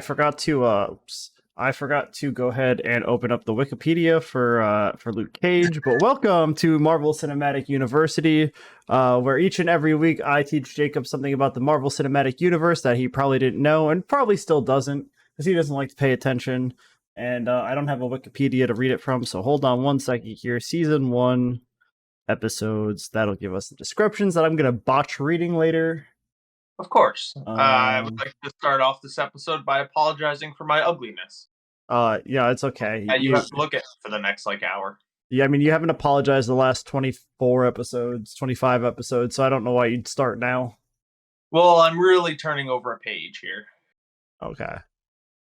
I forgot to go ahead and open up the Wikipedia for Luke Cage. But welcome to Marvel Cinematic University, where each and every week I teach Jacob something about the Marvel Cinematic Universe that he probably didn't know and probably still doesn't, because he doesn't like to pay attention. And I don't have a Wikipedia to read it from, so hold on one second here. Season 1 episodes, that'll give us the descriptions that I'm going to botch reading later. Of course. I would like to start off this episode by apologizing for my ugliness. Yeah, it's okay. You have to look at it for the next, hour. Yeah, I mean, you haven't apologized the last 24 episodes, 25 episodes, so I don't know why you'd start now. Well, I'm really turning over a page here. Okay.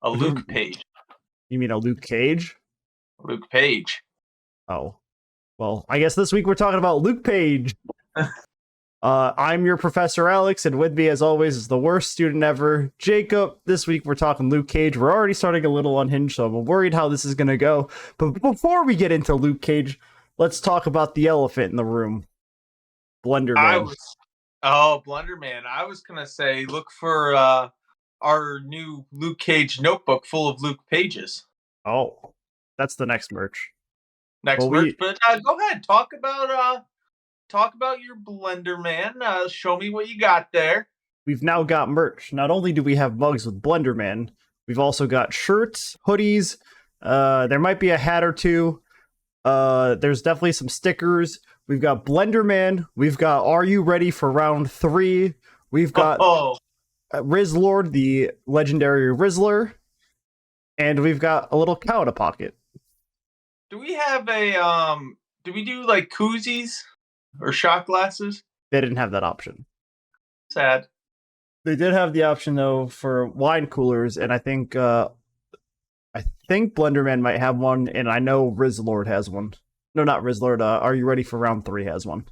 A Luke page. You mean a Luke Cage? Luke Page. Oh. Well, I guess this week we're talking about Luke Page. I'm your Professor Alix, and with me, as always, is the worst student ever, Jacob. This week we're talking Luke Cage. We're already starting a little unhinged, so I'm worried how this is going to go. But before we get into Luke Cage, let's talk about the elephant in the room. Blenderman. Blenderman. I was going to say, look for our new Luke Cage notebook full of Luke pages. Oh, that's the next merch. But go ahead. Talk about your Blenderman. Show me what you got there. We've now got merch. Not only do we have mugs with Blenderman, we've also got shirts, hoodies. There might be a hat or two. There's definitely some stickers. We've got Blenderman. We've got Are You Ready for Round 3? We've got Rizzlord, the legendary Rizzler. And we've got a little cow in a pocket. Do we have do we do koozies? Or shot glasses? They didn't have that option. Sad. They did have the option though for wine coolers, and I think Blenderman might have one, and I know Rizzlord has one. No, not Rizzlord. Are You Ready for Round 3 has one.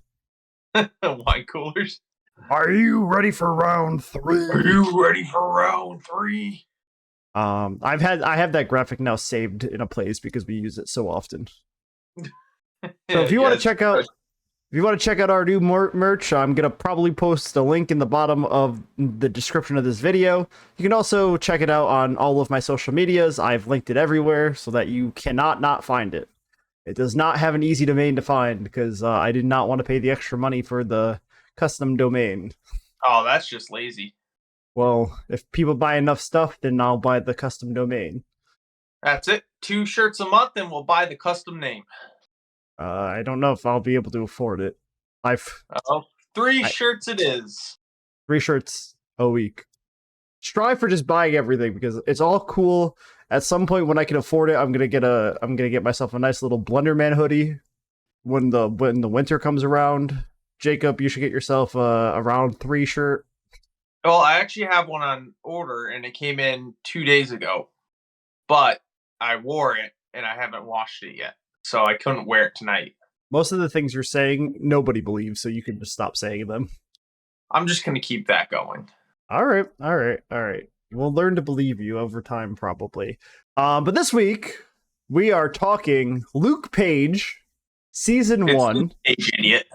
Wine coolers. Are you ready for round 3? Are you ready for round 3? I have that graphic now saved in a place because we use it so often. So if you want to check out our new merch, I'm going to probably post a link in the bottom of the description of this video. You can also check it out on all of my social medias. I've linked it everywhere so that you cannot not find it. It does not have an easy domain to find because I did not want to pay the extra money for the custom domain. Oh, that's just lazy. Well, if people buy enough stuff, then I'll buy the custom domain. That's it. 2 shirts a month and we'll buy the custom name. I don't know if I'll be able to afford it. 3 shirts it is. 3 shirts a week. Strive for just buying everything because it's all cool. At some point when I can afford it, I'm gonna get myself a nice little Blenderman hoodie when the winter comes around. Jacob, you should get yourself a round 3 shirt. Well, I actually have one on order and it came in 2 days ago. But I wore it and I haven't washed it yet. So I couldn't wear it tonight. Most of the things you're saying, nobody believes, so you can just stop saying them. I'm just going to keep that going. All right. We'll learn to believe you over time, probably. But this week, we are talking Luke Cage, Season 1. Luke Cage, idiot.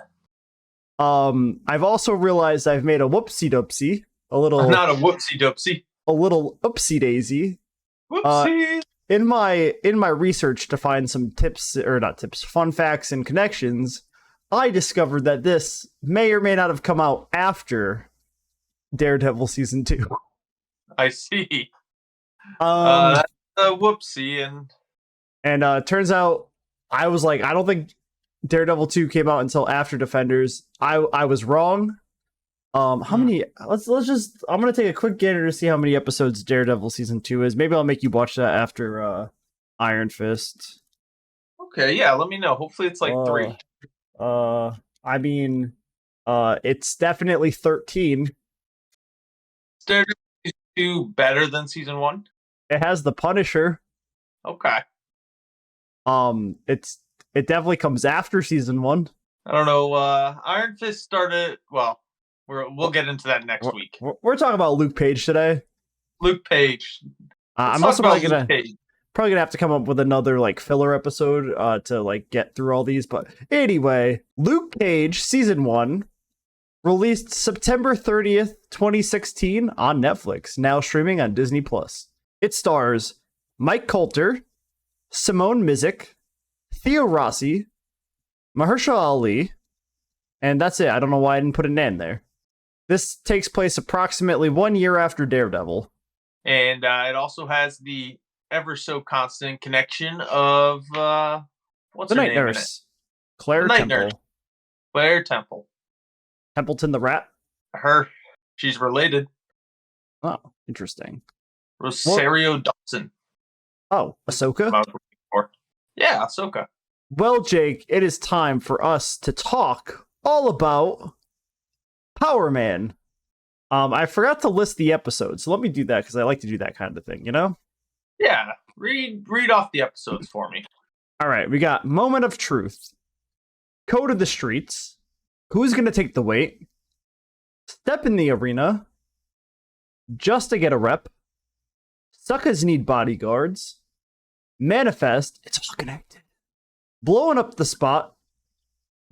I've also realized I've made a whoopsie-doopsie. Not a whoopsie-doopsie. A little oopsie-daisy. Whoopsie! In my research to find some fun facts and connections, I discovered that this may or may not have come out after Daredevil Season 2. I see. That's a whoopsie. And it turns out, I was like, I don't think Daredevil 2 came out until after Defenders. I was wrong. How many? I'm gonna take a quick gander to see how many episodes Daredevil Season 2 is. Maybe I'll make you watch that after Iron Fist. Okay, yeah, let me know. Hopefully it's 3. I mean, it's definitely 13. Is Daredevil Season 2 better than Season 1? It has the Punisher. Okay. It definitely comes after Season 1. I don't know. Iron Fist started. Well, we'll get into that next week. We're talking about Luke Cage today. Luke Cage. I'm also probably gonna have to come up with another filler episode to get through all these. But anyway, Luke Cage Season 1 released September 30th, 2016 on Netflix. Now streaming on Disney Plus. It stars Mike Coulter, Simone Mizik, Theo Rossi, Mahershala Ali, and that's it. I don't know why I didn't put an N there. This takes place approximately 1 year after Daredevil. And it also has the ever so constant connection of what's The her Night name in it? Nurse, Claire The Night Temple. Nurse. Claire Temple. Templeton the Rat. Her. She's related. Oh, interesting. Rosario Dawson. Oh, Ahsoka? Yeah, Ahsoka. Well, Jake, it is time for us to talk all about Power Man. I forgot to list the episodes, so let me do that because I like to do that kind of thing, you know? Yeah, read off the episodes for me. All right, we got Moment of Truth, Code of the Streets, Who's Gonna Take the Weight, Step in the Arena, Just to Get a Rep, Suckers Need Bodyguards, Manifest, it's all connected, Blowing Up the Spot,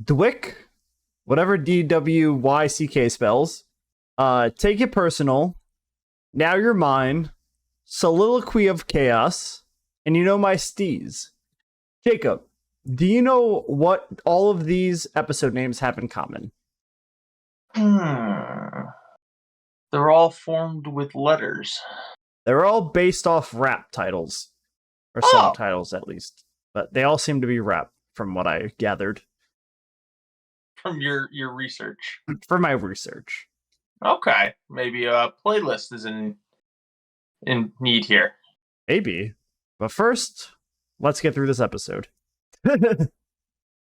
Dwick, whatever DWYCK spells, Take It Personal, Now You're Mine, Soliloquy of Chaos, and You Know My Steez. Jacob, do you know what all of these episode names have in common? They're all formed with letters. They're all based off rap titles, or song titles at least, but they all seem to be rap from what I gathered. From your research. For my research. Okay, maybe a playlist is in need here. Maybe. But first, let's get through this episode.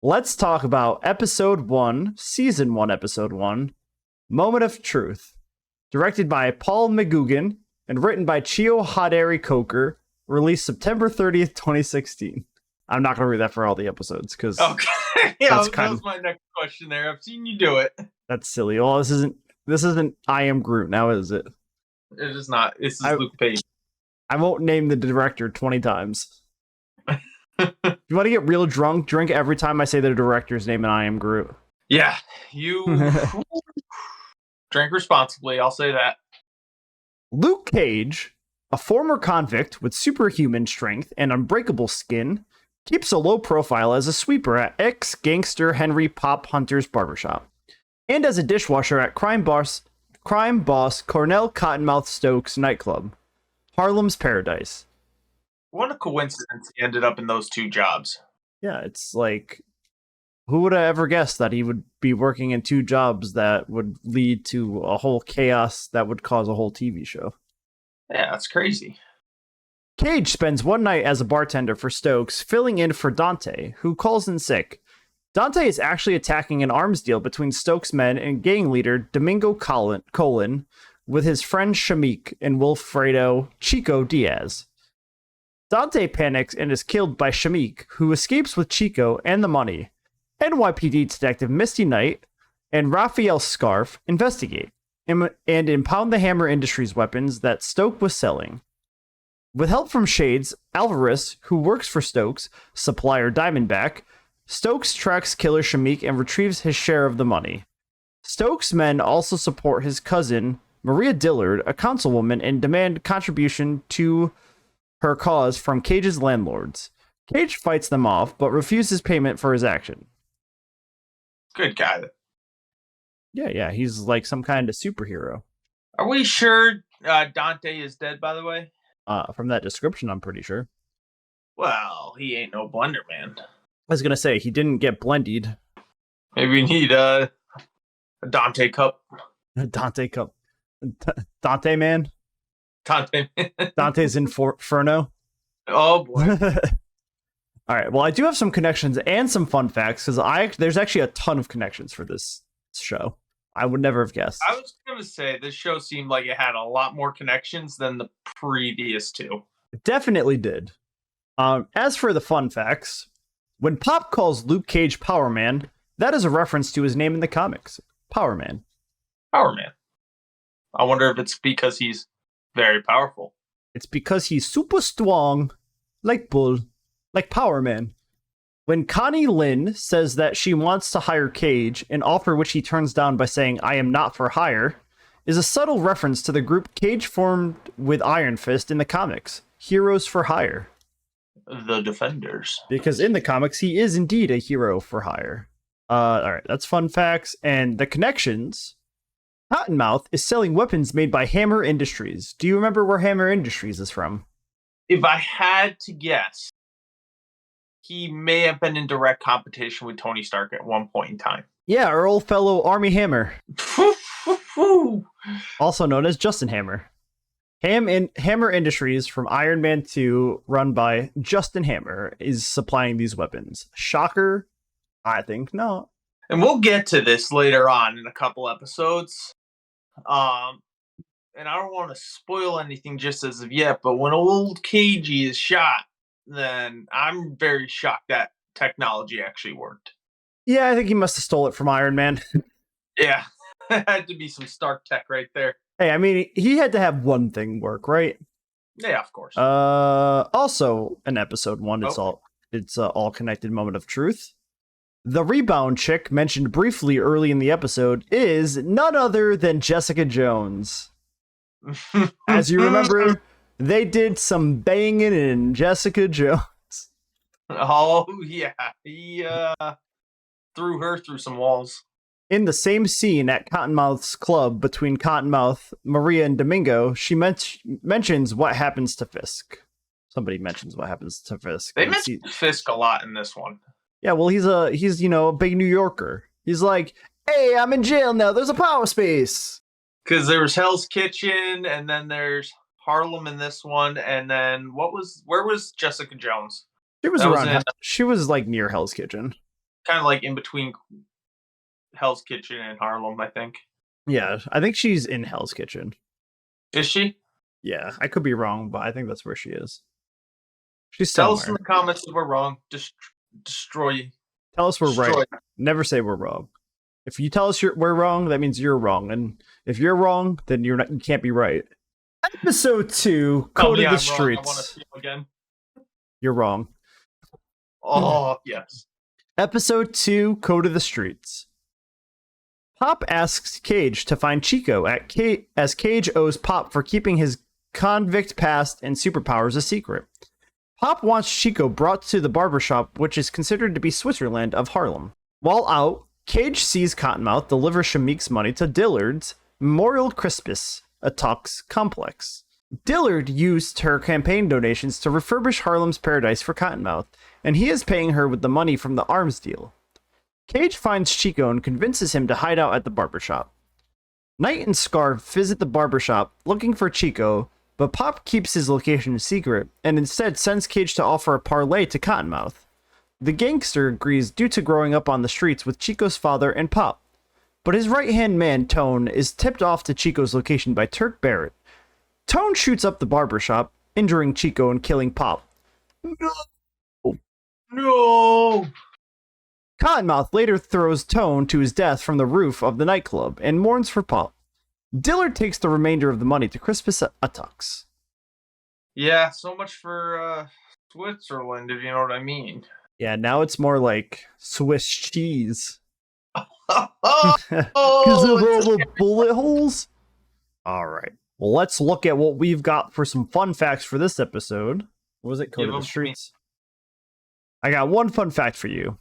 Let's talk about Episode 1, Season 1, Episode 1, Moment of Truth. Directed by Paul McGugan and written by Chio Hadari Coker. Released September 30th, 2016. I'm not going to read that for all the episodes, because okay. Yeah, that was my next question there. I've seen you do it. That's silly. Well, this isn't I Am Groot now, is it? It is not. This is Luke Page. I won't name the director 20 times. You want to get real drunk? Drink every time I say the director's name and I Am Groot. Yeah, you drink responsibly, I'll say that. Luke Cage, a former convict with superhuman strength and unbreakable skin, keeps a low profile as a sweeper at ex-gangster Henry Pop Hunter's barbershop, and as a dishwasher at crime boss Cornell Cottonmouth Stokes nightclub, Harlem's Paradise. What a coincidence he ended up in those two jobs. Yeah, it's like, who would have ever guessed that he would be working in two jobs that would lead to a whole chaos that would cause a whole TV show? Yeah, that's crazy. Cage spends one night as a bartender for Stokes, filling in for Dante, who calls in sick. Dante is actually attacking an arms deal between Stokes' men and gang leader Domingo Colin with his friend Shamik and Wilfredo Chico Diaz. Dante panics and is killed by Shamik, who escapes with Chico and the money. NYPD Detective Misty Knight and Raphael Scarf investigate and impound the Hammer Industries weapons that Stokes was selling. With help from Shades, Alvarez, who works for Stokes, supplier Diamondback, Stokes tracks killer Shamik and retrieves his share of the money. Stokes' men also support his cousin, Maria Dillard, a councilwoman, and demand contribution to her cause from Cage's landlords. Cage fights them off, but refuses payment for his action. Good guy. Yeah, he's like some kind of superhero. Are we sure Dante is dead, by the way? From that description, I'm pretty sure. Well, he ain't no blender man. I was gonna say, he didn't get blended. Maybe we need a Dante cup. A Dante cup. Dante man? Dante man. Dante's Inferno? Oh, boy. All right, well, I do have some connections and some fun facts, because there's actually a ton of connections for this show. I would never have guessed. I was going to say, this show seemed like it had a lot more connections than the previous two. It definitely did. As for the fun facts, when Pop calls Luke Cage Power Man, that is a reference to his name in the comics, Power Man. Power Man. I wonder if it's because he's very powerful. It's because he's super strong, like Bull, like Power Man. When Connie Lynn says that she wants to hire Cage, an offer which he turns down by saying, "I am not for hire," is a subtle reference to the group Cage formed with Iron Fist in the comics, Heroes for Hire. The Defenders. Because in the comics, he is indeed a hero for hire. All right, that's fun facts. And the connections. Cottonmouth is selling weapons made by Hammer Industries. Do you remember where Hammer Industries is from? If I had to guess, he may have been in direct competition with Tony Stark at one point in time. Yeah, our old fellow Army Hammer. Also known as Justin Hammer. Hammer Industries from Iron Man 2, run by Justin Hammer, is supplying these weapons. Shocker? I think not. And we'll get to this later on in a couple episodes. And I don't want to spoil anything just as of yet, but when old Cagey is shot, then I'm very shocked that technology actually worked. Yeah, I think he must have stole it from Iron Man. Yeah, it had to be some Stark tech right there. Hey, I mean, he had to have one thing work, right? Yeah, of course. Also, in episode 1, it's all connected moment of truth. The rebound chick mentioned briefly early in the episode is none other than Jessica Jones. As you remember, they did some banging in Jessica Jones. Oh, yeah. He threw her through some walls. In the same scene at Cottonmouth's club between Cottonmouth, Maria, and Domingo, she mentions what happens to Fisk. Somebody mentions what happens to Fisk. They mention Fisk a lot in this one. Yeah, well, he's a big New Yorker. He's like, hey, I'm in jail now. There's a power space. Because there was Hell's Kitchen, and then there's Harlem in this one, and then where was Jessica Jones? She was around. She was like near Hell's Kitchen. Kind of like in between Hell's Kitchen and Harlem, I think. Yeah, I think she's in Hell's Kitchen. Is she? Yeah, I could be wrong, but I think that's where she is. She's Tell somewhere. us in the comments if we're wrong. Destroy. Tell us we're right. Never say we're wrong. If you tell us we're wrong, that means you're wrong. And if you're wrong, then you can't be right. Episode 2, Code of the Streets. I want to see him again. You're wrong. Oh, yes. Episode 2, Code of the Streets. Pop asks Cage to find Chico as Cage owes Pop for keeping his convict past and superpowers a secret. Pop wants Chico brought to the barbershop, which is considered to be Switzerland of Harlem. While out, Cage sees Cottonmouth deliver Shamik's money to Dillard's Memorial Crispus, a Tux complex. Dillard used her campaign donations to refurbish Harlem's paradise for Cottonmouth, and he is paying her with the money from the arms deal. Cage finds Chico and convinces him to hide out at the barbershop. Knight and Scarf visit the barbershop looking for Chico, but Pop keeps his location secret and instead sends Cage to offer a parlay to Cottonmouth. The gangster agrees due to growing up on the streets with Chico's father and Pop, but his right-hand man, Tone, is tipped off to Chico's location by Turk Barrett. Tone shoots up the barbershop, injuring Chico and killing Pop. No! Cottonmouth later throws Tone to his death from the roof of the nightclub and mourns for Pop. Dillard takes the remainder of the money to Crispus Attucks. Yeah, so much for Switzerland, if you know what I mean. Yeah, now it's more like Swiss cheese. Because of all the bullet holes? Alright. Well, let's look at what we've got for some fun facts for this episode. What was it? Code of the Streets? I got one fun fact for you.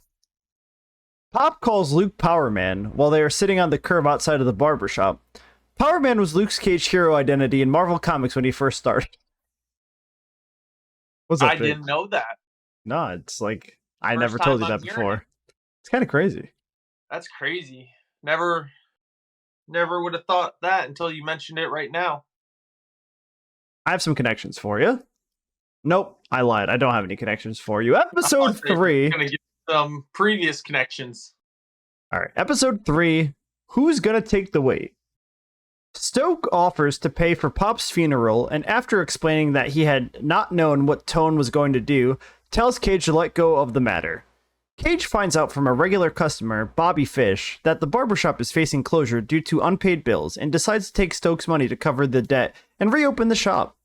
Pop calls Luke Powerman while they are sitting on the curb outside of the barbershop. Powerman was Luke Cage's hero identity in Marvel Comics when he first started. I didn't know that. No, it's like, I never told you that before. It's kind of crazy. That's crazy. Never would have thought that until you mentioned it right now. I have some connections for you. Nope, I lied. I don't have any connections for you. Episode 3. Gonna get some previous connections. All right, episode 3. Who's gonna take the weight? Stoke offers to pay for Pop's funeral, and after explaining that he had not known what Tone was going to do, tells Cage to let go of the matter. Cage finds out from a regular customer, Bobby Fish, that the barbershop is facing closure due to unpaid bills and decides to take Stoke's money to cover the debt and reopen the shop.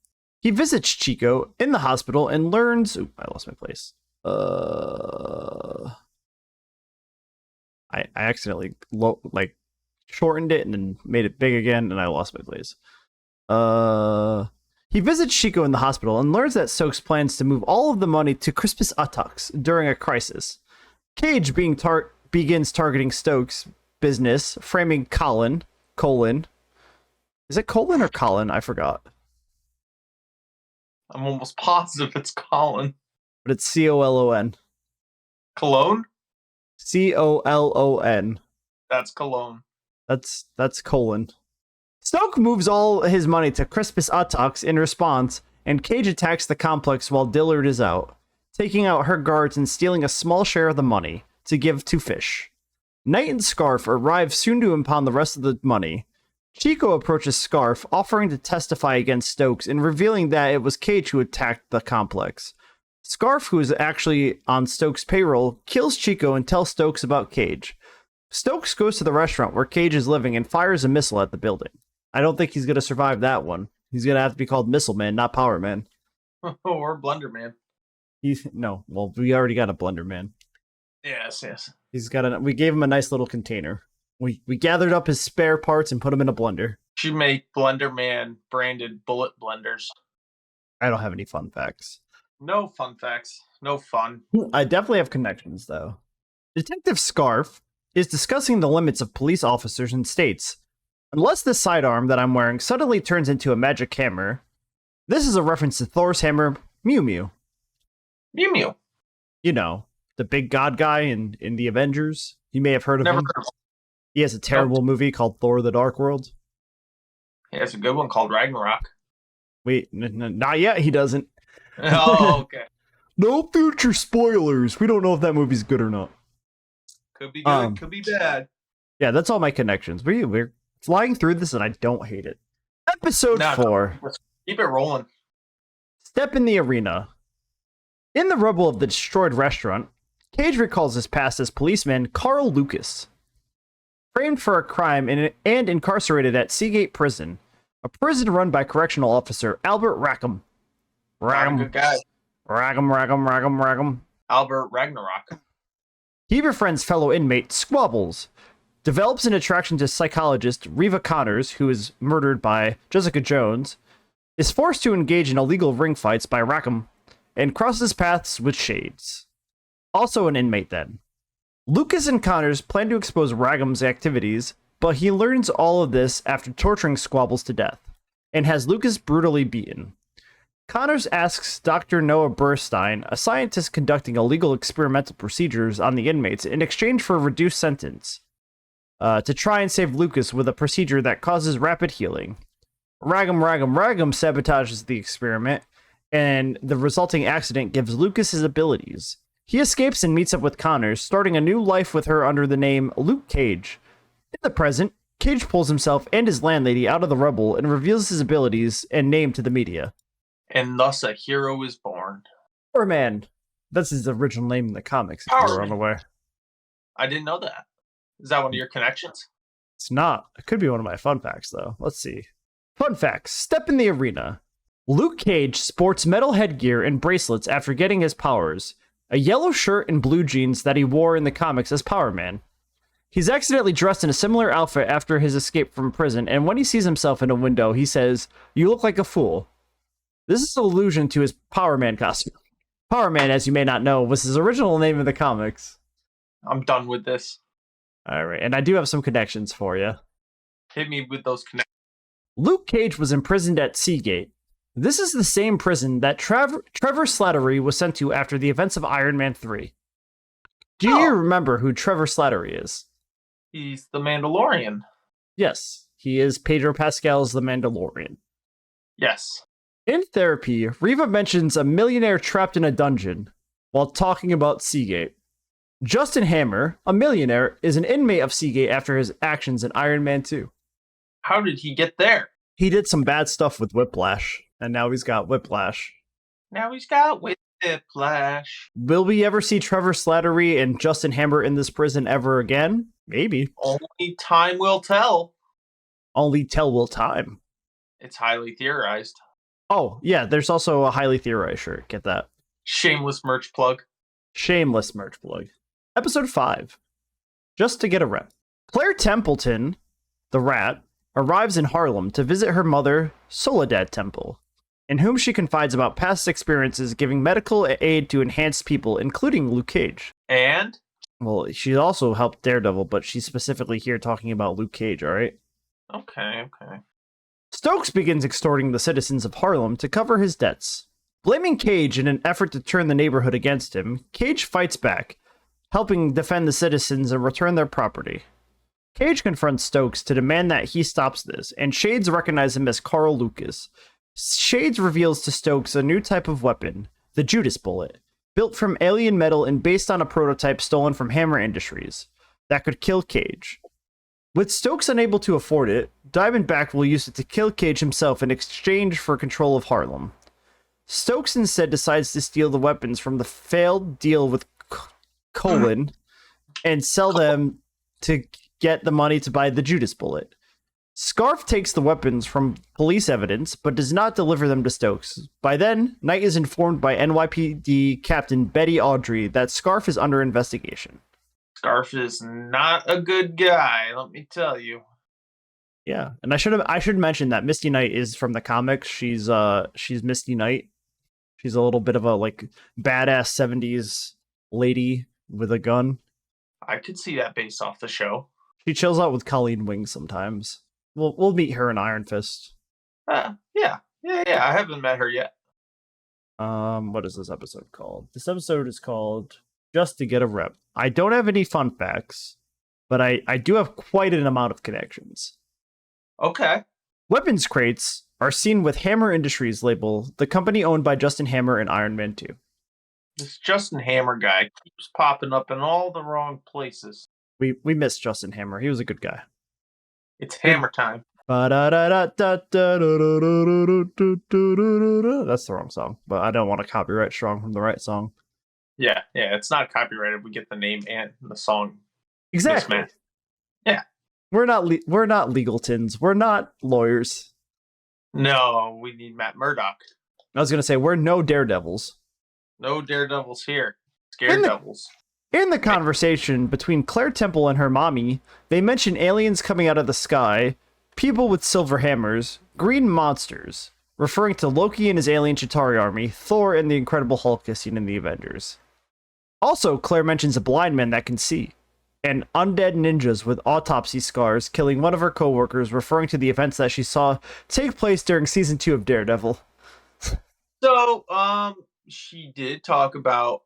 He visits Chico in the hospital and learns... Ooh, I lost my place. I accidentally shortened it and then made it big again, and I lost my place. He visits Chico in the hospital and learns that Stokes plans to move all of the money to Crispus Attucks during a crisis. Cage begins targeting Stokes' business, framing Colin. Is it Colin or Colin? I forgot. I'm almost positive it's Colin. But it's Colon. Cologne? Colon. That's Cologne. That's Colon. Stoke moves all his money to Crispus Attucks in response, and Cage attacks the complex while Dillard is out, taking out her guards and stealing a small share of the money to give to Fish. Knight and Scarf arrive soon to impound the rest of the money. Chico approaches Scarf, offering to testify against Stokes and revealing that it was Cage who attacked the complex. Scarf, who is actually on Stokes' payroll, kills Chico and tells Stokes about Cage. Stokes goes to the restaurant where Cage is living and fires a missile at the building. I don't think he's going to survive that one. He's going to have to be called Missile Man, not Power Man. Or Blender Man. Well, we already got a Blender Man. Yes. We gave him a nice little container. We gathered up his spare parts and put them in a blender. Should make Blender Man branded bullet blenders. I don't have any fun facts. No fun facts. No fun. I definitely have connections, though. Detective Scarf is discussing the limits of police officers and states. Unless this sidearm that I'm wearing suddenly turns into a magic hammer. This is a reference to Thor's hammer, Mew Mew. Mew Mew. You know, the big god guy in the Avengers. You may have heard of him. Never heard of him. He has a terrible movie called Thor: The Dark World. He has a good one called Ragnarok. Wait, not yet. He doesn't. Oh, okay. No future spoilers. We don't know if that movie's good or not. Could be good. Could be bad. Yeah, that's all my connections. We're flying through this, and I don't hate it. Episode 4. Let's keep it rolling. Step in the arena. In the rubble of the destroyed restaurant, Cage recalls his past as policeman Carl Lucas. Framed for a crime and incarcerated at Seagate Prison, a prison run by correctional officer Albert Rackham. Good guy. Rackham. Albert Ragnarok. He befriends fellow inmate Squabbles, develops an attraction to psychologist Reva Connors, who is murdered by Jessica Jones, is forced to engage in illegal ring fights by Rackham, and crosses paths with Shades. Also an inmate then. Lucas and Connors plan to expose Rackham's activities, but he learns all of this after torturing Squabbles to death, and has Lucas brutally beaten. Connors asks Dr. Noah Burstein, a scientist conducting illegal experimental procedures on the inmates in exchange for a reduced sentence, to try and save Lucas with a procedure that causes rapid healing. Rackham sabotages the experiment, and the resulting accident gives Lucas his abilities. He escapes and meets up with Connors, starting a new life with her under the name Luke Cage. In the present, Cage pulls himself and his landlady out of the rubble and reveals his abilities and name to the media. And thus a hero is born. Powerman. That's his original name in the comics, if you were unaware. I didn't know that. Is that one of your connections? It's not. It could be one of my fun facts, though. Let's see. Fun facts. Step in the arena. Luke Cage sports metal headgear and bracelets after getting his powers. A yellow shirt and blue jeans that he wore in the comics as Power Man. He's accidentally dressed in a similar outfit after his escape from prison, and when he sees himself in a window, he says, "You look like a fool." This is an allusion to his Power Man costume. Power Man, as you may not know, was his original name in the comics. I'm done with this. Alright, and I do have some connections for you. Hit me with those connections. Luke Cage was imprisoned at Seagate. This is the same prison that Trevor Slattery was sent to after the events of Iron Man 3. Do you remember who Trevor Slattery is? He's the Mandalorian. Yes, he is Pedro Pascal's The Mandalorian. Yes. In therapy, Reva mentions a millionaire trapped in a dungeon while talking about Seagate. Justin Hammer, a millionaire, is an inmate of Seagate after his actions in Iron Man 2. How did he get there? He did some bad stuff with Whiplash, and now he's got Whiplash. Will we ever see Trevor Slattery and Justin Hammer in this prison ever again? Maybe. Only time will tell. Only tell will time. It's highly theorized. Oh, yeah, there's also a highly theorized shirt. Get that. Shameless merch plug. Shameless merch plug. Episode 5. Just to get a rep. Claire Templeton the Rat, arrives in Harlem to visit her mother, Soledad Temple, in whom she confides about past experiences giving medical aid to enhanced people, including Luke Cage. And? Well, she also helped Daredevil, but she's specifically here talking about Luke Cage, alright? Okay. Stokes begins extorting the citizens of Harlem to cover his debts. Blaming Cage in an effort to turn the neighborhood against him, Cage fights back, helping defend the citizens and return their property. Cage confronts Stokes to demand that he stops this, and Shades recognize him as Carl Lucas. Shades reveals to Stokes a new type of weapon, the Judas Bullet, built from alien metal and based on a prototype stolen from Hammer Industries, that could kill Cage. With Stokes unable to afford it, Diamondback will use it to kill Cage himself in exchange for control of Harlem. Stokes instead decides to steal the weapons from the failed deal with Colin and sell them to get the money to buy the Judas Bullet. Scarf takes the weapons from police evidence, but does not deliver them to Stokes. By then, Knight is informed by NYPD Captain Betty Audrey that Scarf is under investigation. Scarf is not a good guy, let me tell you. Yeah, and I should mention that Misty Knight is from the comics. She's Misty Knight. She's a little bit of a like badass 70s lady with a gun. I could see that based off the show. She chills out with Colleen Wing sometimes. We'll meet her in Iron Fist. Yeah. I haven't met her yet. What is this episode called? This episode is called Just to Get a Rep. I don't have any fun facts, but I do have quite an amount of connections. Okay. Weapons crates are seen with Hammer Industries label, the company owned by Justin Hammer and Iron Man 2. This Justin Hammer guy keeps popping up in all the wrong places. We miss Justin Hammer. He was a good guy. It's Hammer time. That's the wrong song, but I don't want to copyright Strong from the Right song. Yeah, it's not copyrighted. We get the name and the song. Exactly. Mismatched. Yeah. We're not legaltons. We're not lawyers. No, we need Matt Murdock. I was going to say, we're no daredevils. No daredevils here. Scaredevils. In the conversation between Claire Temple and her mommy, they mention aliens coming out of the sky, people with silver hammers, green monsters, referring to Loki and his alien Chitauri army, Thor and the Incredible Hulk as seen in the Avengers. Also, Claire mentions a blind man that can see, and undead ninjas with autopsy scars killing one of her co-workers, referring to the events that she saw take place during season 2 of Daredevil. So, she did talk about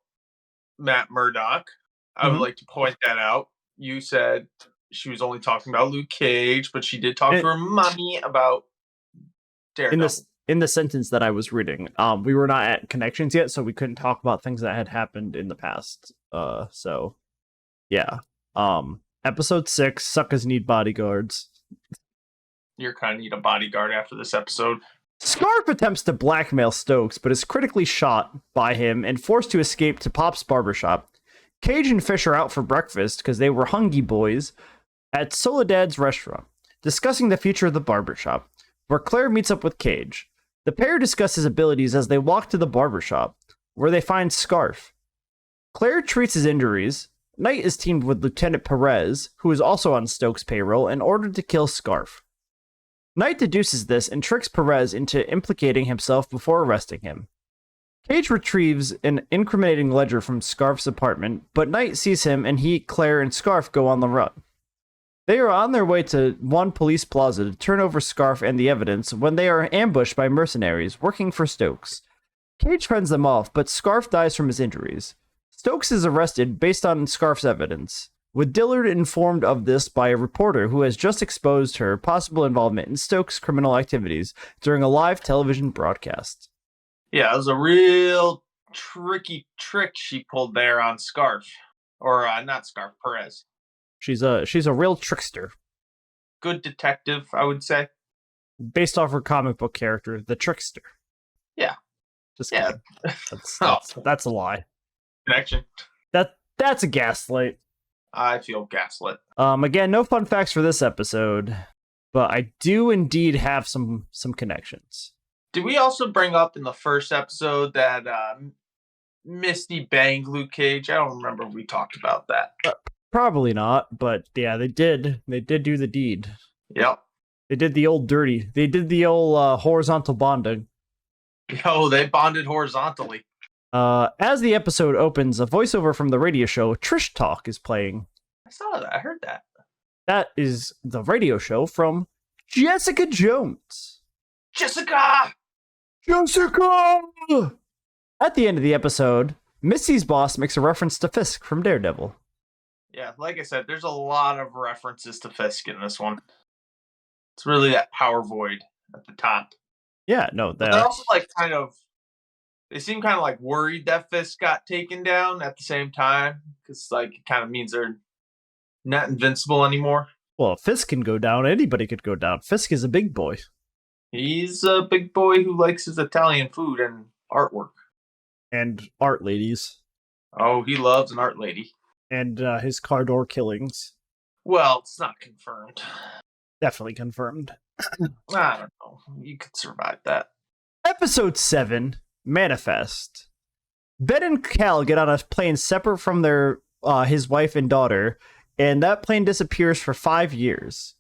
Matt Murdock. I would like to point that out. You said she was only talking about Luke Cage, but she did talk to her mommy about Daredevil. In the sentence that I was reading, we were not at connections yet, so we couldn't talk about things that had happened in the past. So yeah. Episode 6, Suckers Need Bodyguards. You're kind of need a bodyguard after this episode. Scarf attempts to blackmail Stokes, but is critically shot by him and forced to escape to Pop's barbershop. Cage and Fish are out for breakfast because they were hungry boys at Soledad's restaurant, discussing the future of the barbershop, where Claire meets up with Cage. The pair discuss his abilities as they walk to the barbershop, where they find Scarf. Claire treats his injuries. Knight is teamed with Lieutenant Perez, who is also on Stokes' payroll, in order to kill Scarf. Knight deduces this and tricks Perez into implicating himself before arresting him. Cage retrieves an incriminating ledger from Scarf's apartment, but Knight sees him and he, Claire, and Scarf go on the run. They are on their way to One Police Plaza to turn over Scarf and the evidence when they are ambushed by mercenaries working for Stokes. Cage fends them off, but Scarf dies from his injuries. Stokes is arrested based on Scarf's evidence, with Dillard informed of this by a reporter who has just exposed her possible involvement in Stokes' criminal activities during a live television broadcast. Yeah, it was a real tricky trick she pulled there on Scarf. Or not Scarf, Perez. She's a real trickster. Good detective, I would say. Based off her comic book character, the Trickster. Yeah. Just kidding. That's a lie. Connection. That's a gaslight. I feel gaslit. Again, no fun facts for this episode, but I do indeed have some connections. Did we also bring up in the first episode that Misty banged Luke Cage? I don't remember if we talked about that. Probably not, but yeah, they did. They did do the deed. Yep. They did the old dirty. They did the old horizontal bonding. Yo, they bonded horizontally. As the episode opens, a voiceover from the radio show Trish Talk is playing. I saw that. I heard that. That is the radio show from Jessica Jones. Jessica! At the end of the episode, Missy's boss makes a reference to Fisk from Daredevil. Yeah, like I said, there's a lot of references to Fisk in this one. It's really that power void at the top. Yeah, no, But they're also like they seem kind of like worried that Fisk got taken down at the same time, because like it kind of means they're not invincible anymore. Well, if Fisk can go down, anybody could go down. Fisk is a big boy. He's a big boy who likes his Italian food and artwork. And art ladies. Oh, he loves an art lady. And his car door killings. Well, it's not confirmed. Definitely confirmed. I don't know. You could survive that. Episode 7, Manifest. Ben and Cal get on a plane separate from their his wife and daughter, and that plane disappears for 5 years.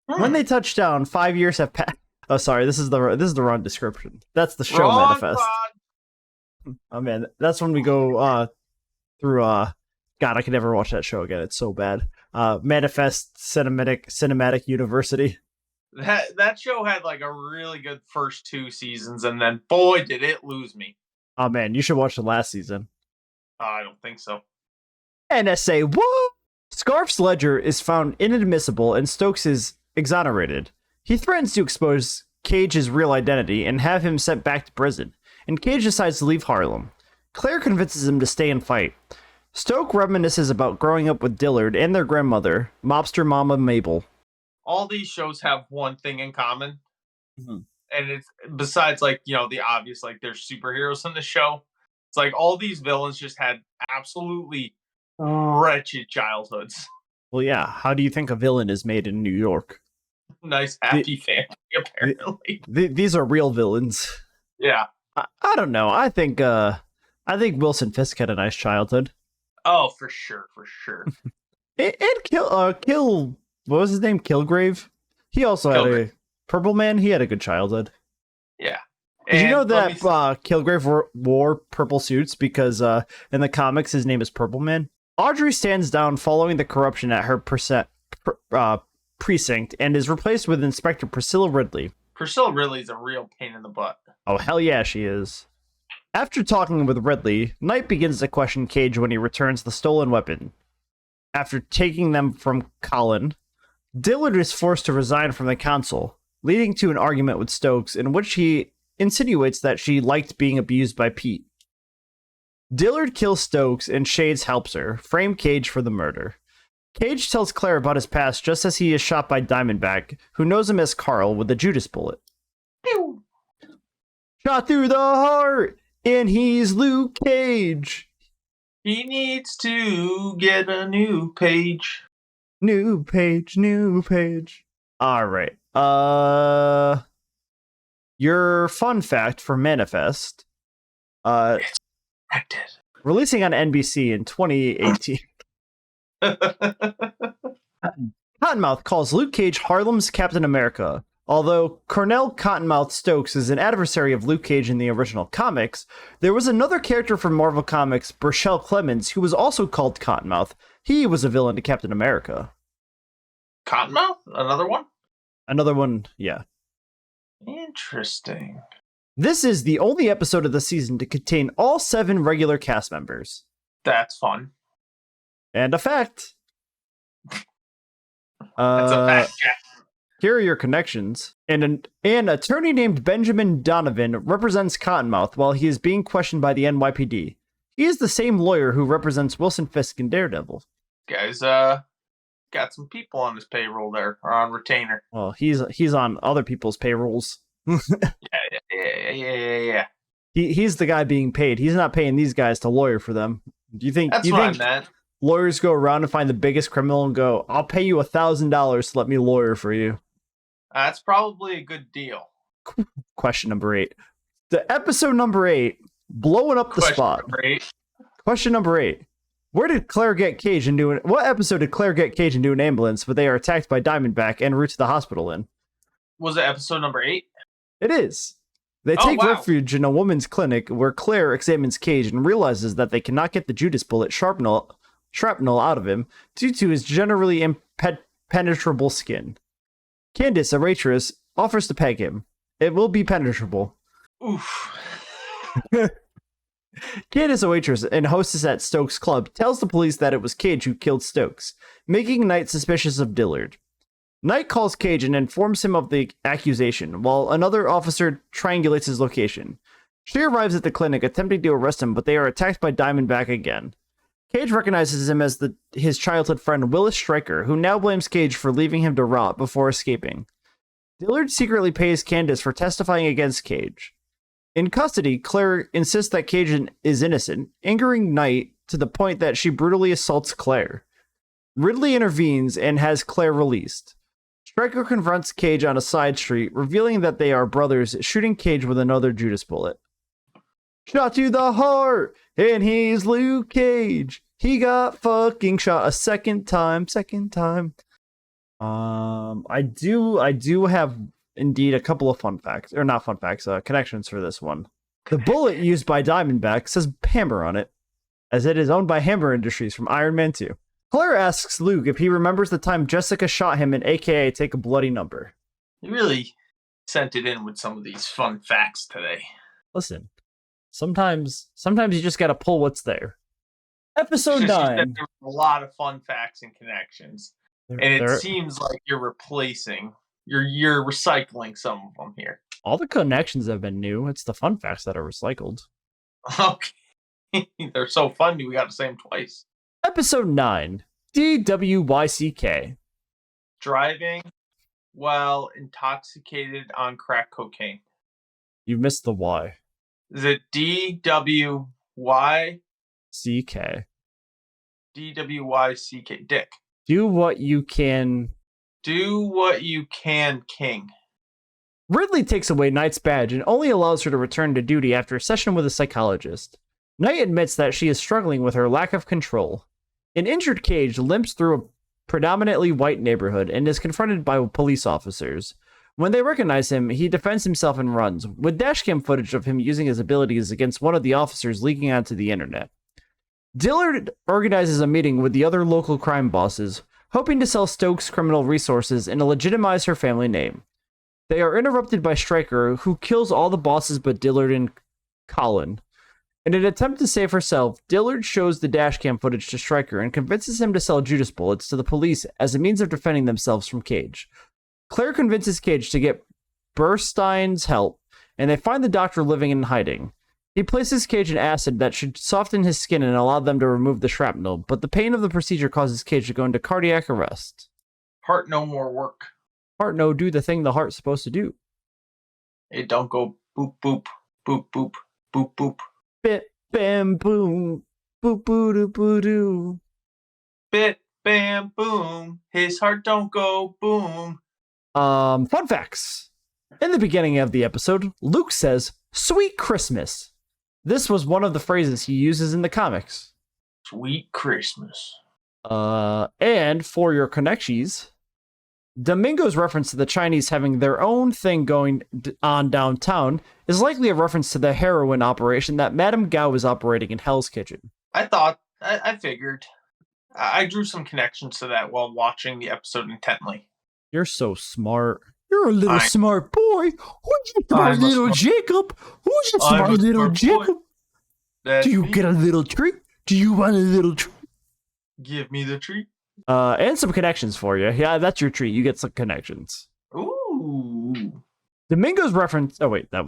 When they touch down, 5 years have passed. Oh, sorry, this is the wrong description. That's the show Wrong Manifest. pod. Oh man, that's when we go through God, I can never watch that show again. It's so bad. Manifest Cinematic University. That show had like a really good first 2 seasons, and then boy did it lose me. Oh man, you should watch the last season. I don't think so. NSA, whoa! Scarf's ledger is found inadmissible and Stokes is exonerated. He threatens to expose Cage's real identity and have him sent back to prison, and Cage decides to leave Harlem. Claire convinces him to stay and fight. Stoke reminisces about growing up with Dillard and their grandmother, mobster Mama Mabel. All these shows have one thing in common, Mm-hmm. and it's besides like the obvious, like there's superheroes in the show. It's like all these villains just had absolutely wretched childhoods. Well, yeah. How do you think a villain is made in New York? Nice happy family, apparently. These are real villains. Yeah. I don't know. I think Wilson Fisk had a nice childhood. Oh, for sure. And Kill. What was his name? Kilgrave. He also had a Purple Man. He had a good childhood. Yeah. Did you know that Kilgrave wore purple suits because in the comics his name is Purple Man? Audrey stands down following the corruption at her precinct and is replaced with Inspector Priscilla Ridley. Priscilla Ridley's a real pain in the butt. Oh, hell yeah, she is. After talking with Ridley, Knight begins to question Cage when he returns the stolen weapon. After taking them from Colin, Dillard is forced to resign from the council, leading to an argument with Stokes in which he insinuates that she liked being abused by Pete. Dillard kills Stokes and Shades helps her, frame Cage for the murder. Cage tells Claire about his past just as he is shot by Diamondback, who knows him as Carl with a Judas bullet. Pew! Shot through the heart, and he's Luke Cage. He needs to get a new page. New page. All right. Your fun fact for Manifest. Releasing on NBC in 2018. Cottonmouth calls Luke Cage Harlem's Captain America. Although Cornell Cottonmouth Stokes is an adversary of Luke Cage in the original comics, there was another character from Marvel Comics, Burchell Clemens, who was also called Cottonmouth. He was a villain to Captain America. Cottonmouth? Another one? Another one, yeah. Interesting. This is the only episode of the season to contain all 7 regular cast members. That's fun. And a fact. That's a fact, Jack. Here are your connections. An attorney named Benjamin Donovan represents Cottonmouth while he is being questioned by the NYPD. He is the same lawyer who represents Wilson Fisk in Daredevil. Guy's got some people on his payroll there, or on retainer. Well, he's on other people's payrolls. Yeah. He's the guy being paid. He's not paying these guys to lawyer for them. Do you think? That's what I meant. Lawyers go around and find the biggest criminal and go, "I'll pay you $1,000 to let me lawyer for you." That's probably a good deal. Question number 8. The episode number 8, blowing up the spot. Question number 8. What episode did Claire get Cage into an ambulance, but they are attacked by Diamondback en route to the hospital in? Was it episode number 8? It is. They take refuge in a woman's clinic where Claire examines Cage and realizes that they cannot get the Judas bullet shrapnel out of him due to his generally impenetrable skin. Candace, a waitress, offers to peg him. It will be penetrable. Oof. Candace, a waitress and hostess at Stokes' club, tells the police that it was Cage who killed Stokes, making Knight suspicious of Dillard. Knight calls Cage and informs him of the accusation, while another officer triangulates his location. She arrives at the clinic attempting to arrest him, but they are attacked by Diamondback again. Cage recognizes him as his childhood friend Willis Stryker, who now blames Cage for leaving him to rot before escaping. Dillard secretly pays Candace for testifying against Cage. In custody, Claire insists that Cage is innocent, angering Knight to the point that she brutally assaults Claire. Ridley intervenes and has Claire released. Stryker confronts Cage on a side street, revealing that they are brothers, shooting Cage with another Judas bullet. Shot to the heart, and he's Luke Cage. He got fucking shot a second time. I do have indeed a couple of connections for this one. The bullet used by Diamondback says Hammer on it, as it is owned by Hammer Industries from Iron Man 2. Claire asks Luke if he remembers the time Jessica shot him in AKA Take a Bloody Number. You really sent it in with some of these fun facts today. Listen, sometimes you just gotta pull what's there. Episode 9. There were a lot of fun facts and connections. And it seems like you're replacing, you're recycling some of them here. All the connections have been new. It's the fun facts that are recycled. Okay. They're so funny, we got to say them twice. Episode 9. DWYCK. Driving while intoxicated on crack cocaine. You missed the Y. Is it DWY? CK. DWYCK. Dick. Do what you can. Do what you can, King. Ridley takes away Knight's badge and only allows her to return to duty after a session with a psychologist. Knight admits that she is struggling with her lack of control. An injured Cage limps through a predominantly white neighborhood and is confronted by police officers. When they recognize him, he defends himself and runs, with dashcam footage of him using his abilities against one of the officers leaking onto the internet. Dillard organizes a meeting with the other local crime bosses, hoping to sell Stokes' criminal resources and legitimize her family name. They are interrupted by Stryker, who kills all the bosses but Dillard and Colin. In an attempt to save herself, Dillard shows the dashcam footage to Stryker and convinces him to sell Judas bullets to the police as a means of defending themselves from Cage. Claire convinces Cage to get Burstein's help, and they find the doctor living in hiding. He places Cage in acid that should soften his skin and allow them to remove the shrapnel, but the pain of the procedure causes Cage to go into cardiac arrest. Heart no more work. Heart no do the thing the heart's supposed to do. It don't go boop boop, boop boop, boop boop. Bit, bam, boom, boop, boo, doo, boo, doo. Bit, bam, boom. His heart don't go boom. Fun facts. In the beginning of the episode, Luke says, "Sweet Christmas." This was one of the phrases he uses in the comics. Sweet Christmas. And for your connections, Domingo's reference to the Chinese having their own thing going on downtown is likely a reference to the heroin operation that Madame Gao is operating in Hell's Kitchen. I figured. I drew some connections to that while watching the episode intently. You're so smart. You're a little smart boy. Who's your smart little Jacob? Who's your smart little Jacob? Do you get a little treat? Do you want a little treat? Give me the treat. And some connections for you. Yeah, that's your treat. You get some connections. Ooh. Domingo's reference... Oh, wait. I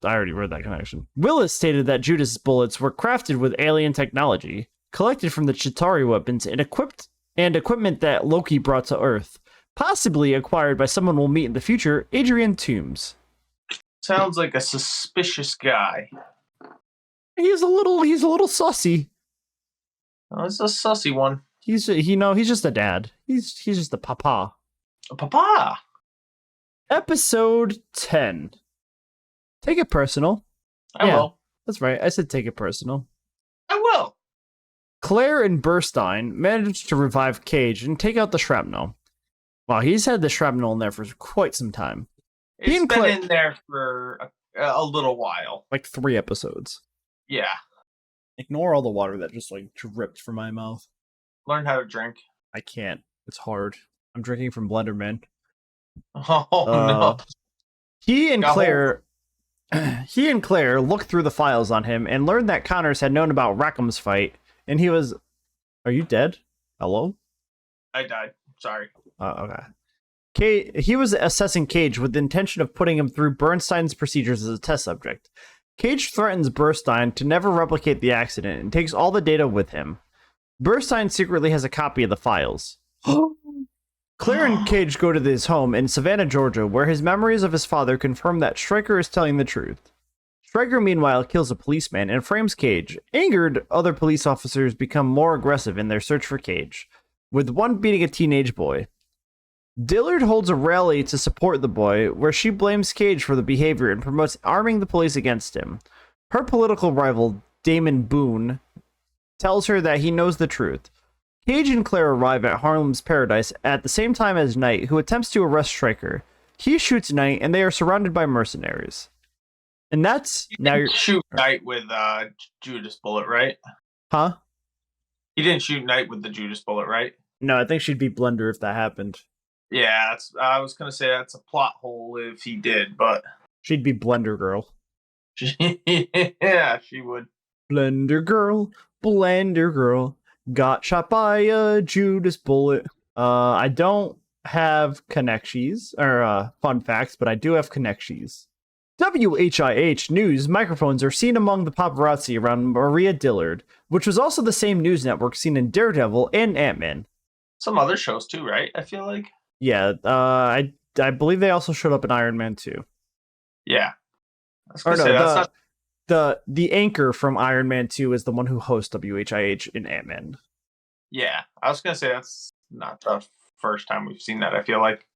already read that connection. Willis stated that Judas bullets were crafted with alien technology, collected from the Chitauri weapons, and equipment that Loki brought to Earth, possibly acquired by someone we'll meet in the future, Adrian Toombs. Sounds like a suspicious guy. He's a little sussy. Oh, it's a sussy one. He's just a dad. He's just a papa. A papa. Episode 10. Take it personal. I will. That's right. I said take it personal. I will. Claire and Burstein manage to revive Cage and take out the shrapnel. Wow, he's had the shrapnel in there for quite some time. It's been in there for a little while. Like 3 episodes. Yeah. Ignore all the water that just like dripped from my mouth. Learn how to drink. I can't. It's hard. I'm drinking from Blender Man. Oh no. He and Claire looked through the files on him and learned that Connors had known about Rackham's fight, and he was... Are you dead? Hello? I died. Sorry. Okay. He was assessing Cage with the intention of putting him through Bernstein's procedures as a test subject. Cage threatens Bernstein to never replicate the accident and takes all the data with him. Bernstein secretly has a copy of the files. Claire and Cage go to his home in Savannah, Georgia, where his memories of his father confirm that Stryker is telling the truth. Stryker, meanwhile, kills a policeman and frames Cage. Angered, other police officers become more aggressive in their search for Cage, with one beating a teenage boy. Dillard holds a rally to support the boy, where she blames Cage for the behavior and promotes arming the police against him. Her political rival, Damon Boone, tells her that he knows the truth. Cage and Claire arrive at Harlem's Paradise at the same time as Knight, who attempts to arrest Stryker. He shoots Knight, and they are surrounded by mercenaries. And that's... Now you're shoot Knight with Judas bullet, right? Huh? He didn't shoot Knight with the Judas bullet, right? No, I think she'd be Blender if that happened. Yeah, I was going to say that's a plot hole if he did, but... She'd be Blender Girl. Yeah, she would. Blender Girl, got shot by a Judas bullet. I don't have connections or fun facts, but I do have connections. WHIH news microphones are seen among the paparazzi around Maria Dillard, which was also the same news network seen in Daredevil and Ant-Man. Some other shows too, right? I feel like. Yeah, I believe they also showed up in Iron Man 2. Yeah. I was gonna say, that's not... the anchor from Iron Man 2 is the one who hosts WHIH in Ant-Man. Yeah, I was gonna say that's not the first time we've seen that, I feel like.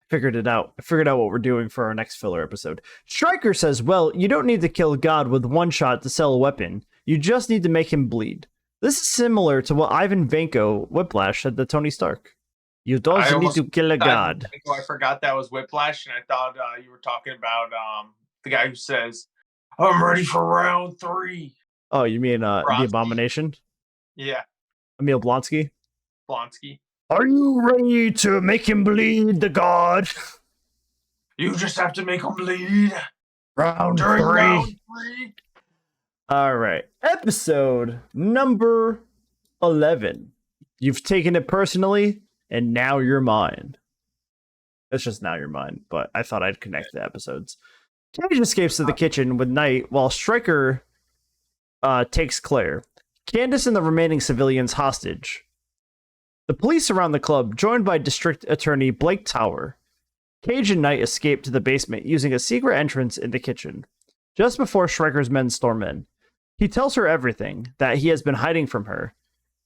Figured it out. I figured out what we're doing for our next filler episode. Stryker says, well, you don't need to kill God with one shot to sell a weapon. You just need to make him bleed. This is similar to what Ivan Vanko, Whiplash, said to Tony Stark. You don't need to kill a God. I forgot that was Whiplash, and I thought you were talking about the guy who says, I'm ready for round 3. Oh, you mean the Abomination? Yeah. Emil Blonsky? Blonsky. Are you ready to make him bleed, the God? You just have to make him bleed. Round 3. All right. Episode number 11. You've taken it personally, and now you're mine. It's just now you're mine, but I thought I'd connect the episodes. Cage escapes to the kitchen with Knight, while Stryker takes Claire. Candace and the remaining civilians hostage. The police surround the club, joined by District Attorney Blake Tower. Cage and Knight escape to the basement using a secret entrance in the kitchen. Just before Stryker's men storm in, he tells her everything that he has been hiding from her.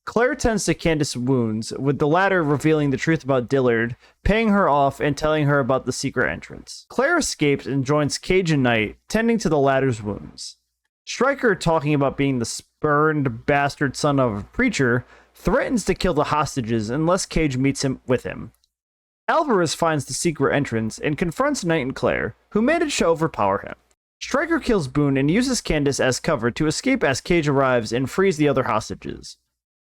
Claire tends to Candace's wounds, with the latter revealing the truth about Dillard, paying her off and telling her about the secret entrance. Claire escapes and joins Cage and Knight, tending to the latter's wounds. Stryker, talking about being the spurned bastard son of a preacher, threatens to kill the hostages unless Cage meets him with him. Alvarez finds the secret entrance and confronts Knight and Claire, who manage to overpower him. Stryker kills Boone and uses Candace as cover to escape as Cage arrives and frees the other hostages.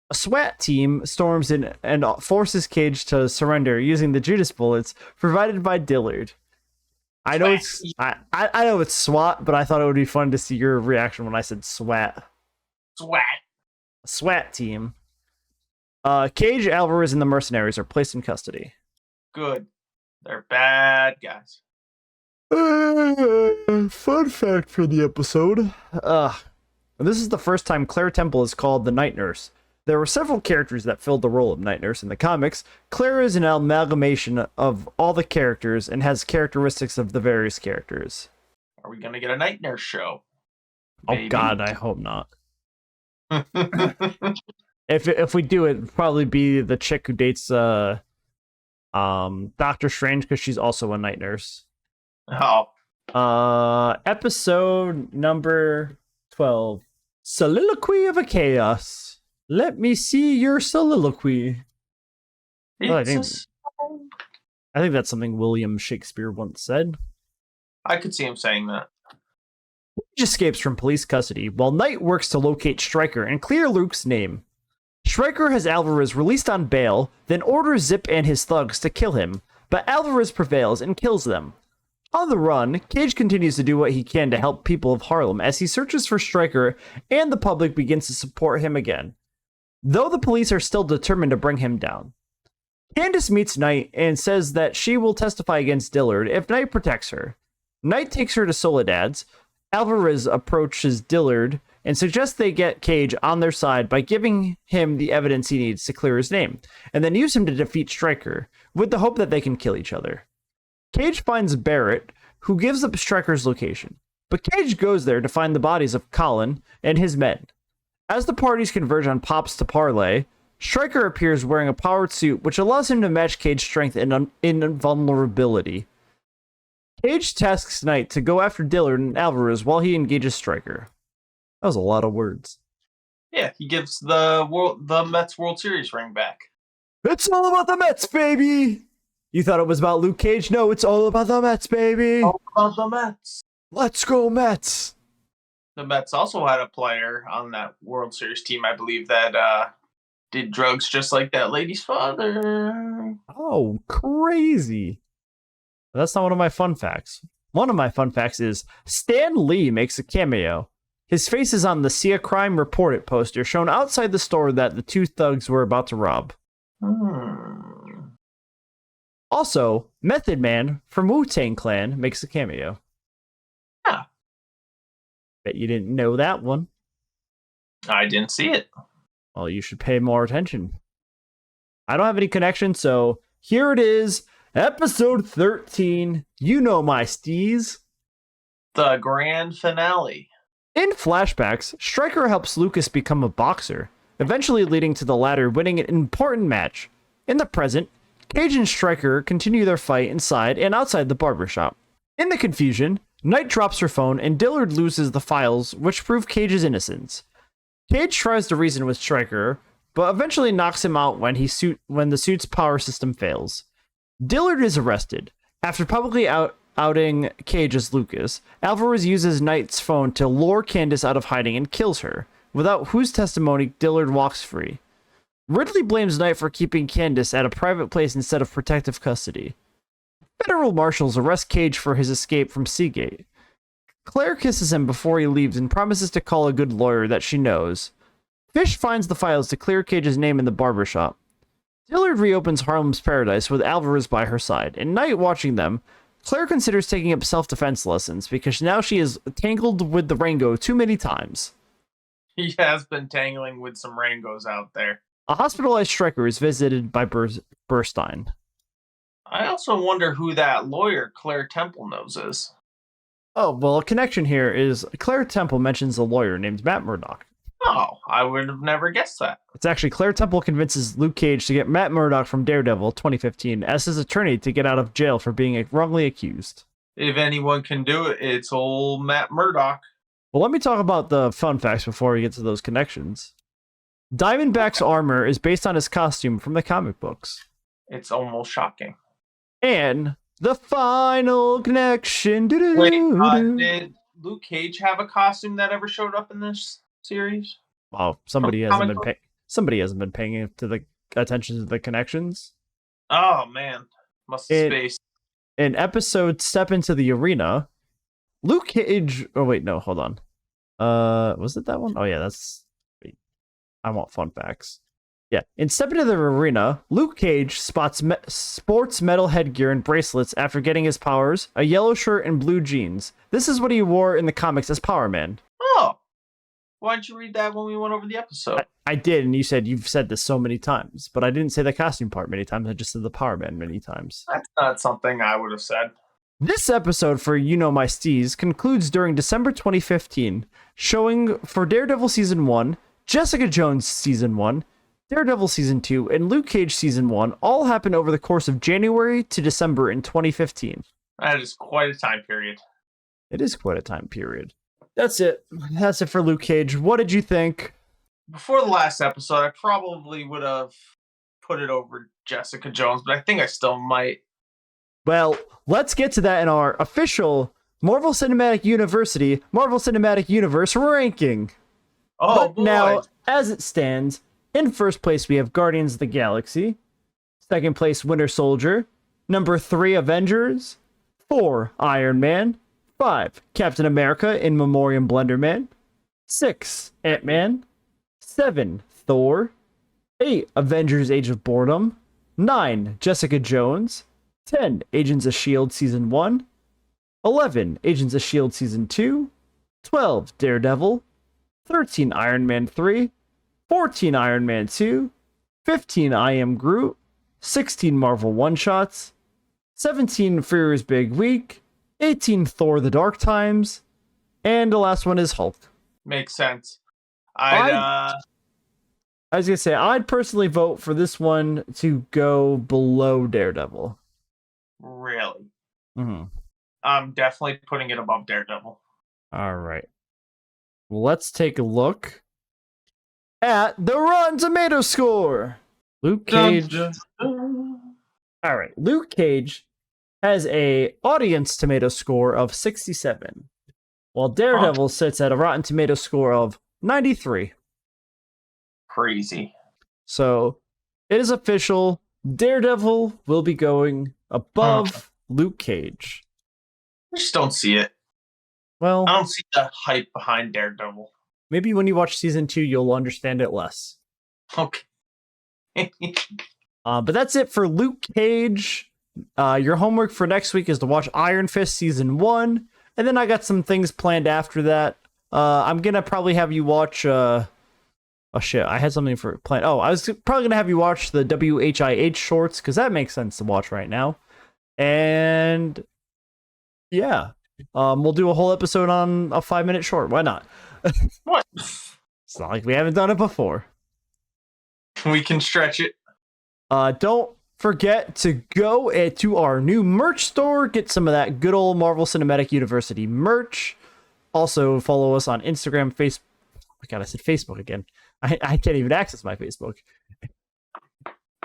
A SWAT team storms in and forces Cage to surrender using the Judas bullets provided by Dillard. I know I know it's SWAT, but I thought it would be fun to see your reaction when I said SWAT. SWAT. A SWAT team. Cage, Alvarez, and the mercenaries are placed in custody. Good. They're bad guys. Fun fact for the episode. This is the first time Claire Temple is called the Night Nurse. There were several characters that filled the role of Night Nurse in the comics. Claire is an amalgamation of all the characters and has characteristics of the various characters. Are we going to get a Night Nurse show? Maybe. Oh God, I hope not. If we do, it'd probably be the chick who dates Doctor Strange, because she's also a night nurse. Oh. Episode number 12. Soliloquy of a Chaos. Let me see your soliloquy. Well, I think that's something William Shakespeare once said. I could see him saying that. Cage escapes from police custody while Knight works to locate Stryker and clear Luke's name. Stryker has Alvarez released on bail, then orders Zip and his thugs to kill him, but Alvarez prevails and kills them. On the run, Cage continues to do what he can to help people of Harlem as he searches for Stryker and the public begins to support him again, though the police are still determined to bring him down. Candace meets Knight and says that she will testify against Dillard if Knight protects her. Knight takes her to Soledad's. Alvarez approaches Dillard and suggests they get Cage on their side by giving him the evidence he needs to clear his name, and then use him to defeat Stryker, with the hope that they can kill each other. Cage finds Barrett, who gives up Stryker's location, but Cage goes there to find the bodies of Colin and his men. As the parties converge on Pops to parlay, Stryker appears wearing a powered suit which allows him to match Cage's strength and invulnerability. Cage tasks Knight to go after Dillard and Alvarez while he engages Stryker. That was a lot of words. Yeah, he gives the Mets World Series ring back. It's all about the Mets, baby! You thought it was about Luke Cage? No, it's all about the Mets, baby! All about the Mets. Let's go, Mets! The Mets also had a player on that World Series team, I believe, that did drugs just like that lady's father. Oh, crazy. That's not one of my fun facts. One of my fun facts is Stan Lee makes a cameo. His face is on the See a Crime Report It poster shown outside the store that the two thugs were about to rob. Also, Method Man from Wu-Tang Clan makes a cameo. Yeah. Bet you didn't know that one. I didn't see it. Well, you should pay more attention. I don't have any connection, so here it is. Episode 13. You know my steez. The grand finale. In flashbacks, Stryker helps Lucas become a boxer, eventually leading to the latter winning an important match. In the present, Cage and Stryker continue their fight inside and outside the barbershop. In the confusion, Knight drops her phone and Dillard loses the files, which prove Cage's innocence. Cage tries to reason with Stryker, but eventually knocks him out when the suit's power system fails. Dillard is arrested. After publicly outing Cage as Lucas, Alvarez uses Knight's phone to lure Candace out of hiding and kills her, without whose testimony Dillard walks free. Ridley blames Knight for keeping Candace at a private place instead of protective custody. Federal marshals arrest Cage for his escape from Seagate. Claire kisses him before he leaves and promises to call a good lawyer that she knows. Fish finds the files to clear Cage's name in the barbershop. Dillard reopens Harlem's Paradise with Alvarez by her side, and Knight watching them. Claire considers taking up self-defense lessons because now she is tangled with the Rango too many times. He has been tangling with some Rangos out there. A hospitalized Stryker is visited by Burstein. I also wonder who that lawyer Claire Temple knows is. Oh, well, a connection here is Claire Temple mentions a lawyer named Matt Murdock. Oh, I would have never guessed that. It's actually Claire Temple convinces Luke Cage to get Matt Murdock from Daredevil 2015 as his attorney to get out of jail for being wrongly accused. If anyone can do it, it's old Matt Murdock. Well, let me talk about the fun facts before we get to those connections. Diamondback's armor is based on his costume from the comic books. It's almost shocking. And the final connection. Wait, did Luke Cage have a costume that ever showed up in this series? Oh, somebody hasn't been paying attention to the connections. Oh man, must have spaced. In episode Step Into the Arena, Luke Cage. Oh wait, no, hold on. Was it that one? Oh yeah, that's. Wait, I want fun facts. Yeah, in Step Into the Arena, Luke Cage sports metal headgear and bracelets after getting his powers, a yellow shirt and blue jeans. This is what he wore in the comics as Power Man. Oh, why didn't you read that when we went over the episode? I did, and you said you've said this so many times, but I didn't say the costume part many times. I just said the Power Man many times. That's not something I would have said. This episode for You Know My Steez concludes during December 2015, showing for Daredevil Season 1, Jessica Jones Season 1, Daredevil Season 2, and Luke Cage Season 1 all happened over the course of January to December in 2015. That is quite a time period. It is quite a time period. That's it. That's it for Luke Cage. What did you think? before the last episode, I probably would have put it over Jessica Jones, but I think I still might. Well, let's get to that in our official Marvel Cinematic Universe ranking. Oh, but boy. Now, as it stands, in first place we have Guardians of the Galaxy. Second place, Winter Soldier. Number 3, Avengers. 4, Iron Man. 5, Captain America in Memoriam Blender Man. 6, Ant-Man. 7, Thor. 8, Avengers Age of Boredom. 9, Jessica Jones. 10, Agents of S.H.I.E.L.D. Season 1. 11, Agents of S.H.I.E.L.D. Season 2. 12, Daredevil. 13, Iron Man 3. 14, Iron Man 2. 15, I Am Groot. 16, Marvel One-Shots. 17, Fury's Big Week. 18, Thor The Dark Times. And the last one is Hulk. Makes sense. I was going to say, I'd personally vote for this one to go below Daredevil. Really? Mm-hmm. I'm definitely putting it above Daredevil. All right. Well, let's take a look at the Rotten Tomato score. Luke Cage. All right. Luke Cage has a audience tomato score of 67, while Daredevil sits at a Rotten Tomato score of 93. Crazy. So it is official. Daredevil will be going above Luke Cage. I just don't see it. Well, I don't see the hype behind Daredevil. Maybe when you watch season 2, you'll understand it less. Okay. But that's it for Luke Cage. Your homework for next week is to watch Iron Fist season 1, and then I got some things planned after that. I'm gonna probably have you watch. Oh shit! I had something for planned. Oh, I was probably gonna have you watch the WHIH shorts because that makes sense to watch right now. And yeah, we'll do a whole episode on a 5-minute short. Why not? What? It's not like we haven't done it before. We can stretch it. Don't forget to go to our new merch store. Get some of that good old Marvel Cinematic University merch. Also, follow us on Instagram, Facebook. Oh my God, I said Facebook again. I can't even access my Facebook.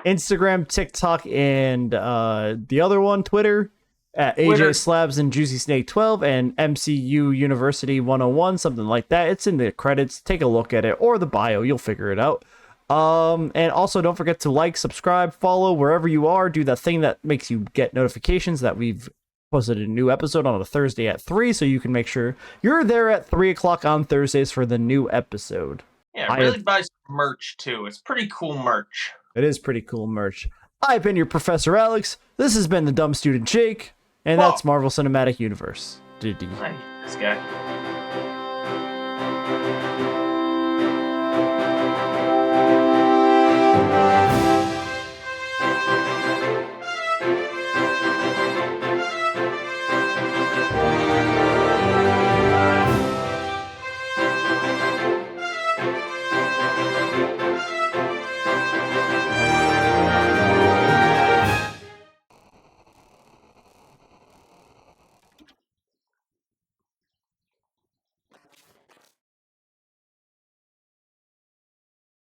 Instagram, TikTok, and the other one, Twitter, at AJ Slabs and Juicy Snake 12 and MCU University 101, something like that. It's in the credits. Take a look at it, or the bio. You'll figure it out. And also don't forget to like, subscribe, follow wherever you are. Do that thing that makes you get notifications that we've posted a new episode on a Thursday at 3, so you can make sure you're there at 3 o'clock on Thursdays for the new episode. Yeah, really buy some merch too. It's pretty cool merch. It is pretty cool merch. I've been your Professor Alix. This has been the Dumb Student Jake, and that's Marvel Cinematic Universe. This guy.